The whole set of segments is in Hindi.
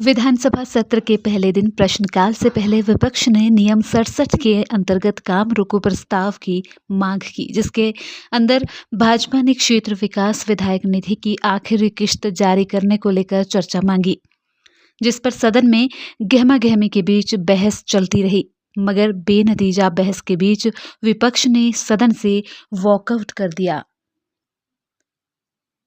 विधानसभा सत्र के पहले दिन प्रश्नकाल से पहले विपक्ष ने नियम 67 के अंतर्गत काम रोको प्रस्ताव की मांग की, जिसके अंदर भाजपा ने क्षेत्र विकास विधायक निधि की आखिरी किश्त जारी करने को लेकर चर्चा मांगी, जिस पर सदन में गहमागहमी के बीच बहस चलती रही। मगर बेनतीजा बहस के बीच विपक्ष ने सदन से वॉकआउट कर दिया।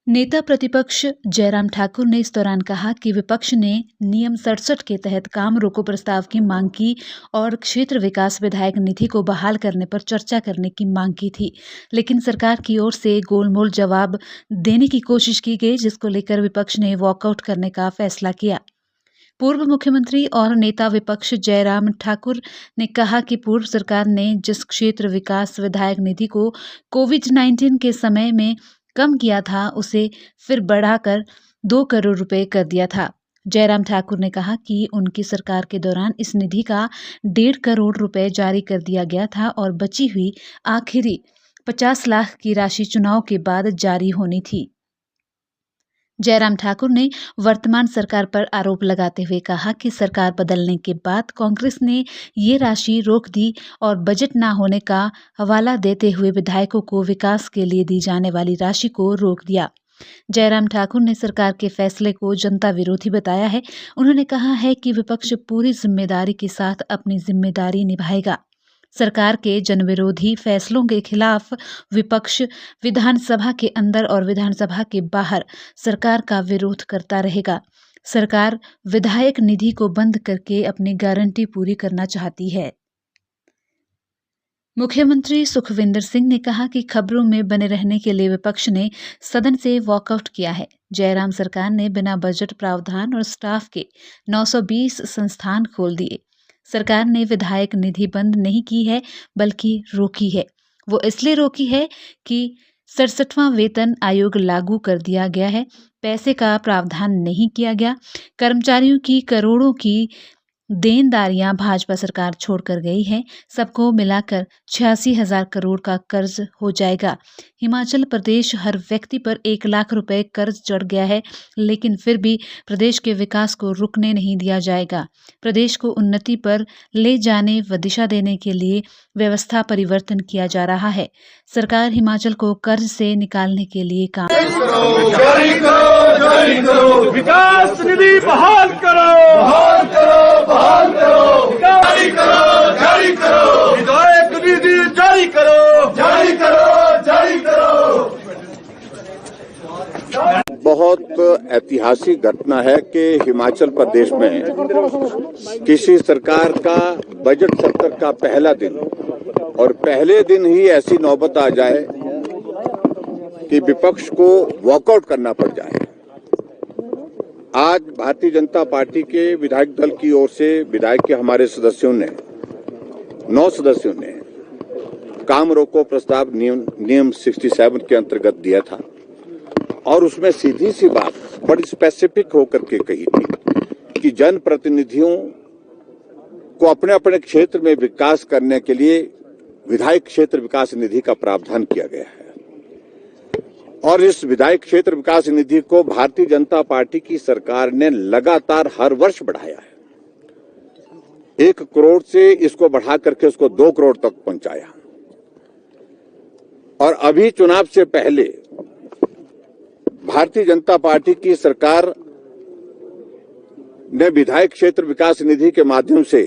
नेता प्रतिपक्ष जयराम ठाकुर ने इस दौरान कहा कि विपक्ष ने नियम 67 के तहत काम रोको प्रस्ताव की मांग की और क्षेत्र विकास विधायक निधि को बहाल करने पर चर्चा करने की मांग की थी, लेकिन सरकार की ओर से गोलमोल जवाब देने की कोशिश की गई, जिसको लेकर विपक्ष ने वॉकआउट करने का फैसला किया। पूर्व मुख्यमंत्री और नेता विपक्ष जयराम ठाकुर ने कहा कि पूर्व सरकार ने जिस क्षेत्र विकास विधायक निधि को कोविड-19 के समय में कम किया था, उसे फिर बढ़ाकर 2 करोड़ रुपए कर दिया था। जयराम ठाकुर ने कहा कि उनकी सरकार के दौरान इस निधि का 1.5 करोड़ रुपए जारी कर दिया गया था और बची हुई आखिरी 50 लाख की राशि चुनाव के बाद जारी होनी थी। जयराम ठाकुर ने वर्तमान सरकार पर आरोप लगाते हुए कहा कि सरकार बदलने के बाद कांग्रेस ने ये राशि रोक दी और बजट न होने का हवाला देते हुए विधायकों को विकास के लिए दी जाने वाली राशि को रोक दिया। जयराम ठाकुर ने सरकार के फैसले को जनता विरोधी बताया है। उन्होंने कहा है कि विपक्ष पूरी जिम्मेदारी के साथ अपनी जिम्मेदारी निभाएगा। सरकार के जनविरोधी फैसलों के खिलाफ विपक्ष विधानसभा के अंदर और विधानसभा के बाहर सरकार का विरोध करता रहेगा। सरकार विधायक निधि को बंद करके अपनी गारंटी पूरी करना चाहती है। मुख्यमंत्री सुखविंदर सिंह ने कहा कि खबरों में बने रहने के लिए विपक्ष ने सदन से वॉकआउट किया है। जयराम सरकार ने बिना बजट प्रावधान और स्टाफ के 920 संस्थान खोल दिए। सरकार ने विधायक निधि बंद नहीं की है, बल्कि रोकी है। वो इसलिए रोकी है कि 67वां वेतन आयोग लागू कर दिया गया है, पैसे का प्रावधान नहीं किया गया। कर्मचारियों की करोड़ों की देनदारियां भाजपा सरकार छोड़कर गई है। सबको मिलाकर 86,000 करोड़ का कर्ज हो जाएगा। हिमाचल प्रदेश हर व्यक्ति पर 1 लाख रुपए कर्ज चढ़ गया है, लेकिन फिर भी प्रदेश के विकास को रुकने नहीं दिया जाएगा। प्रदेश को उन्नति पर ले जाने व दिशा देने के लिए व्यवस्था परिवर्तन किया जा रहा है। सरकार हिमाचल को कर्ज से निकालने के लिए काम विकास निधि बहाल करो, बहाल करो, बहाल करो, जारी करो, जारी करो, विधायक निधि जारी करो, जारी करो, जारी करो। बहुत ऐतिहासिक घटना है कि हिमाचल प्रदेश में किसी सरकार का बजट सत्र का पहला दिन और पहले दिन ही ऐसी नौबत आ जाए कि विपक्ष को वॉकआउट करना पड़ जाए। आज भारतीय जनता पार्टी के विधायक दल की ओर से विधायक के हमारे सदस्यों ने 9 सदस्यों ने काम रोको प्रस्ताव नियम 67 के अंतर्गत दिया था और उसमें सीधी सी बात बड़ी स्पेसिफिक होकर के कही थी कि जनप्रतिनिधियों को अपने अपने क्षेत्र में विकास करने के लिए विधायक क्षेत्र विकास निधि का प्रावधान किया गया है और इस विधायक क्षेत्र विकास निधि को भारतीय जनता पार्टी की सरकार ने लगातार हर वर्ष बढ़ाया है। 1 करोड़ से इसको बढ़ा करके उसको 2 करोड़ तक पहुंचाया और अभी चुनाव से पहले भारतीय जनता पार्टी की सरकार ने विधायक क्षेत्र विकास निधि के माध्यम से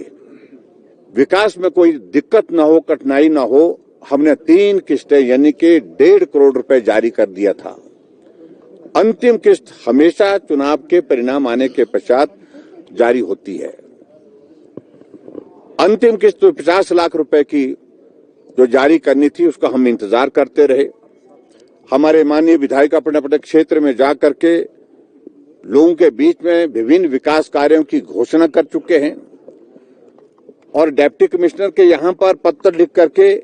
विकास में कोई दिक्कत न हो, कठिनाई न हो, हमने 3 किस्तें यानी कि 1.5 करोड़ रुपए जारी कर दिया था। अंतिम किस्त हमेशा चुनाव के परिणाम आने के पश्चात जारी होती है। अंतिम किस्त 50 लाख रुपए की जो जारी करनी थी उसका हम इंतजार करते रहे। हमारे माननीय विधायक अपने अपने क्षेत्र में जा करके लोगों के बीच में विभिन्न विकास कार्यों की घोषणा कर चुके हैं और डिप्टी कमिश्नर के यहाँ पर पत्र लिख करके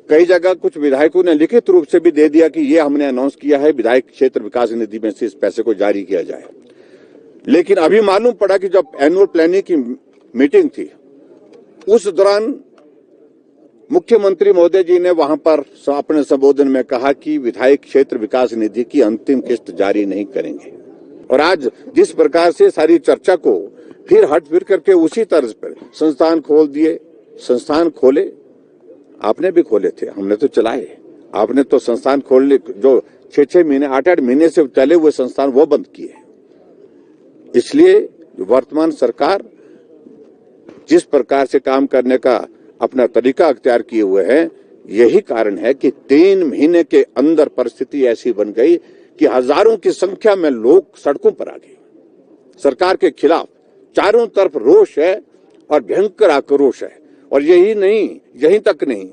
कई जगह कुछ विधायकों ने लिखित रूप से भी दे दिया कि ये हमने अनाउंस किया है विधायक क्षेत्र विकास निधि में से इस पैसे को जारी किया जाए। लेकिन अभी मालूम पड़ा कि जब एनुअल प्लानिंग की मीटिंग थी उस दौरान मुख्यमंत्री महोदय जी ने वहां पर अपने संबोधन में कहा कि विधायक क्षेत्र विकास निधि की अंतिम किस्त जारी नहीं करेंगे। और आज जिस प्रकार से सारी चर्चा को फिर हट फिर करके उसी तर्ज पर संस्थान खोल दिए, संस्थान खोले, आपने भी खोले थे, हमने तो चलाए, आपने तो संस्थान खोलने जो 6-6 महीने 8-8 महीने से चले हुए संस्थान वो बंद किए। इसलिए वर्तमान सरकार जिस प्रकार से काम करने का अपना तरीका अख्तियार किए हुए है, यही कारण है कि 3 महीने के अंदर परिस्थिति ऐसी बन गई कि हजारों की संख्या में लोग सड़कों पर आ गए। सरकार के खिलाफ चारों तरफ रोष है और भयंकर आक्रोश है। और यही नहीं, यहीं तक नहीं,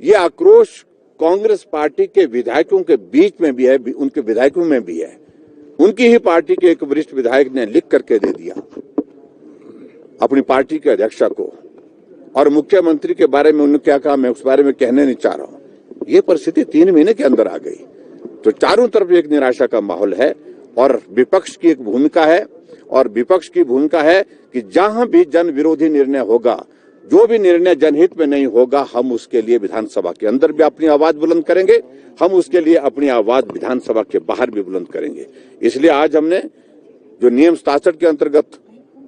ये आक्रोश कांग्रेस पार्टी के विधायकों के बीच में भी है, उनके विधायकों में भी है। उनकी ही पार्टी के एक वरिष्ठ विधायक ने लिख करके दे दिया अपनी पार्टी के अध्यक्षा को, और मुख्यमंत्री के बारे में उन्होंने क्या कहा मैं उस बारे में कहने नहीं चाह रहा हूं। ये परिस्थिति 3 महीने के अंदर आ गई, तो चारों तरफ एक निराशा का माहौल है। और विपक्ष की एक भूमिका है, और विपक्ष की भूमिका है कि जहां भी जन विरोधी निर्णय होगा, जो भी निर्णय जनहित में नहीं होगा, हम उसके लिए विधानसभा के अंदर भी अपनी आवाज बुलंद करेंगे, हम उसके लिए अपनी आवाज विधानसभा के बाहर भी बुलंद करेंगे। इसलिए आज हमने जो नियम 67 के अंतर्गत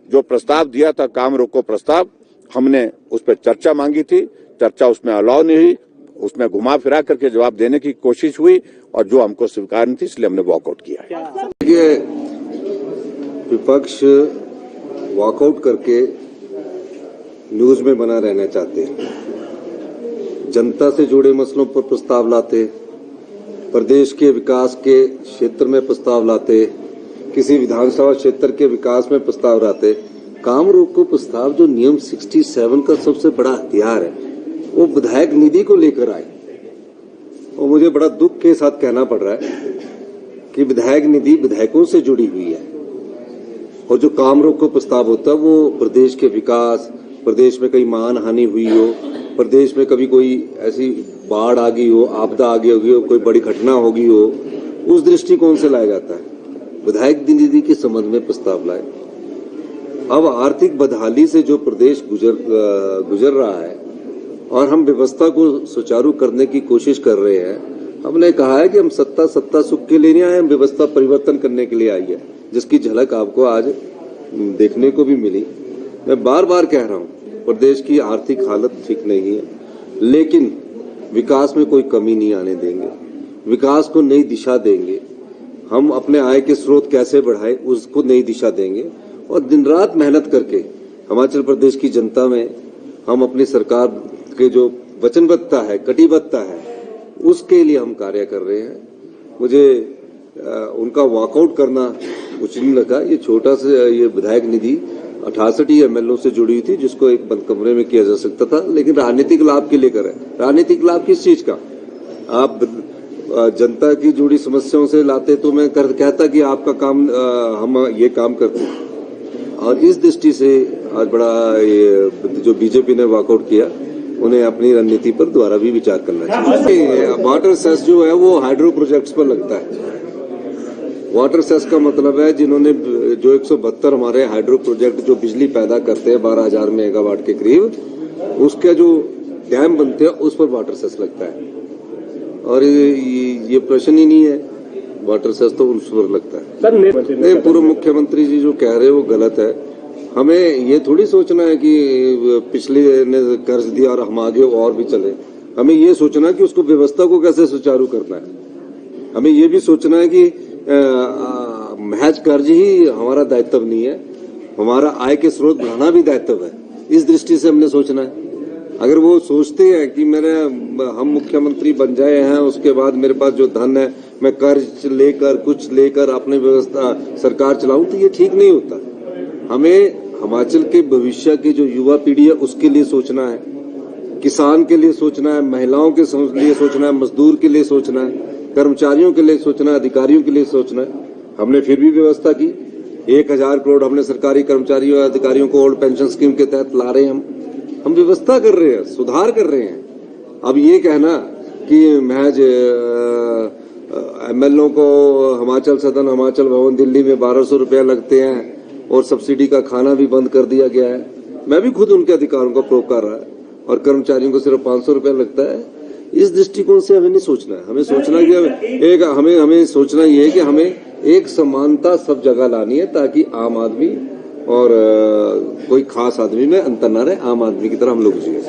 जो प्रस्ताव दिया था, काम रोको प्रस्ताव, हमने उस पर चर्चा मांगी थी, चर्चा उसमें अलाउ नहीं हुई, उसमें घुमा फिरा करके जवाब देने की कोशिश हुई और जो हमको स्वीकार नहीं थी, इसलिए हमने वॉकआउट किया है। विपक्ष वॉकआउट करके न्यूज में बना रहना चाहते हैं, जनता से जुड़े मसलों पर प्रस्ताव लाते, प्रदेश के विकास के क्षेत्र में प्रस्ताव लाते, किसी विधानसभा क्षेत्र के विकास में प्रस्ताव लाते। काम रोको प्रस्ताव जो नियम 67 का सबसे बड़ा हथियार है, वो विधायक निधि को लेकर आए। और मुझे बड़ा दुख के साथ कहना पड़ रहा है कि विधायक निधि विधायकों से जुड़ी हुई है, और जो काम रोको प्रस्ताव होता है वो प्रदेश के विकास, प्रदेश में कहीं मान हानि हुई हो, प्रदेश में कभी कोई ऐसी बाढ़ आ गई हो, आपदा आ गई होगी, कोई बड़ी घटना होगी हो, उस दृष्टिकोण से लाया जाता है। विधायक निधि के संबंध में प्रस्ताव लाए। अब आर्थिक बदहाली से जो प्रदेश गुजर रहा है और हम व्यवस्था को सुचारू करने की कोशिश कर रहे हैं, हमने कहा है कि हम सत्ता सुख के लिए नहीं आए, हम व्यवस्था परिवर्तन करने के लिए आई है, जिसकी झलक आपको आज देखने को भी मिली। मैं बार बार कह रहा हूं, प्रदेश की आर्थिक हालत ठीक नहीं है, लेकिन विकास में कोई कमी नहीं आने देंगे, विकास को नई दिशा देंगे। हम अपने आय के स्रोत कैसे बढ़ाएं, उसको नई दिशा देंगे, और दिन रात मेहनत करके हिमाचल प्रदेश की जनता में हम अपनी सरकार के जो वचनबद्धता है, कटिबद्धता है, उसके लिए हम कार्य कर रहे हैं। मुझे उनका वॉकआउट करना उचित नहीं लगा। ये छोटा सा ये विधायक निधि 68 एमएलओ से जुड़ी हुई थी, जिसको एक बंद कमरे में किया जा सकता था, लेकिन राजनीतिक लाभ के लिए करे। राजनीतिक लाभ किस चीज का? आप जनता की जुड़ी समस्याओं से लाते तो मैं कहता कि आपका काम हम ये काम करते हैं। और इस दृष्टि से आज बड़ा ये जो बीजेपी ने वॉकआउट किया, उन्हें अपनी रणनीति पर दोबारा भी विचार करना चाहिए। वाटर सेस जो है वो हाइड्रो प्रोजेक्ट्स पर लगता है। वाटर सेस का मतलब है जिन्होंने जो 172 हमारे हाइड्रो प्रोजेक्ट जो बिजली पैदा करते हैं 12,000 मेगावाट के करीब, उसके जो डैम बनते हैं उस पर वाटर सेस लगता है। और ये प्रश्न ही नहीं है, वाटर सेस तो उस पर लगता है। नहीं, पूर्व मुख्यमंत्री जी जो कह रहे हैं वो गलत है। हमें ये थोड़ी सोचना है कि पिछले ने कर्ज दिया और हम आगे और भी चले। हमें ये सोचना है कि उसको व्यवस्था को कैसे सुचारू करना है। हमें ये भी सोचना है कि महज कर्ज ही हमारा दायित्व नहीं है, हमारा आय के स्रोत बढ़ाना भी दायित्व है। इस दृष्टि से हमने सोचना है। अगर वो सोचते हैं कि हम मुख्यमंत्री बन जाए हैं, उसके बाद मेरे पास जो धन है मैं कर्ज लेकर कुछ लेकर अपनी व्यवस्था सरकार चलाऊं, तो ये ठीक नहीं होता। हमें हिमाचल के भविष्य की जो युवा पीढ़ी है उसके लिए सोचना है, किसान के लिए सोचना है, महिलाओं के लिए सोचना है, मजदूर के लिए सोचना है, कर्मचारियों के लिए सोचना है, अधिकारियों के लिए सोचना है। हमने फिर भी व्यवस्था की, 1,000 करोड़ हमने सरकारी कर्मचारियों और अधिकारियों को ओल्ड पेंशन स्कीम के तहत ला रहे हैं। हम व्यवस्था कर रहे हैं, सुधार कर रहे हैं। अब ये कहना कि महज एमएलओ को हिमाचल सदन, हिमाचल भवन दिल्ली में 1200 रुपया लगते हैं और सब्सिडी का खाना भी बंद कर दिया गया है। मैं भी खुद उनके अधिकारों का प्रयोग कर रहा है और कर्मचारियों को सिर्फ 500 रुपया लगता है। इस दृष्टिकोण से हमें नहीं सोचना है। हमें सोचना कि हमें सोचना ये है कि हमें एक समानता सब जगह लानी है ताकि आम आदमी और कोई खास आदमी में अंतर न रहे, आम आदमी की तरह हम लोग जिए।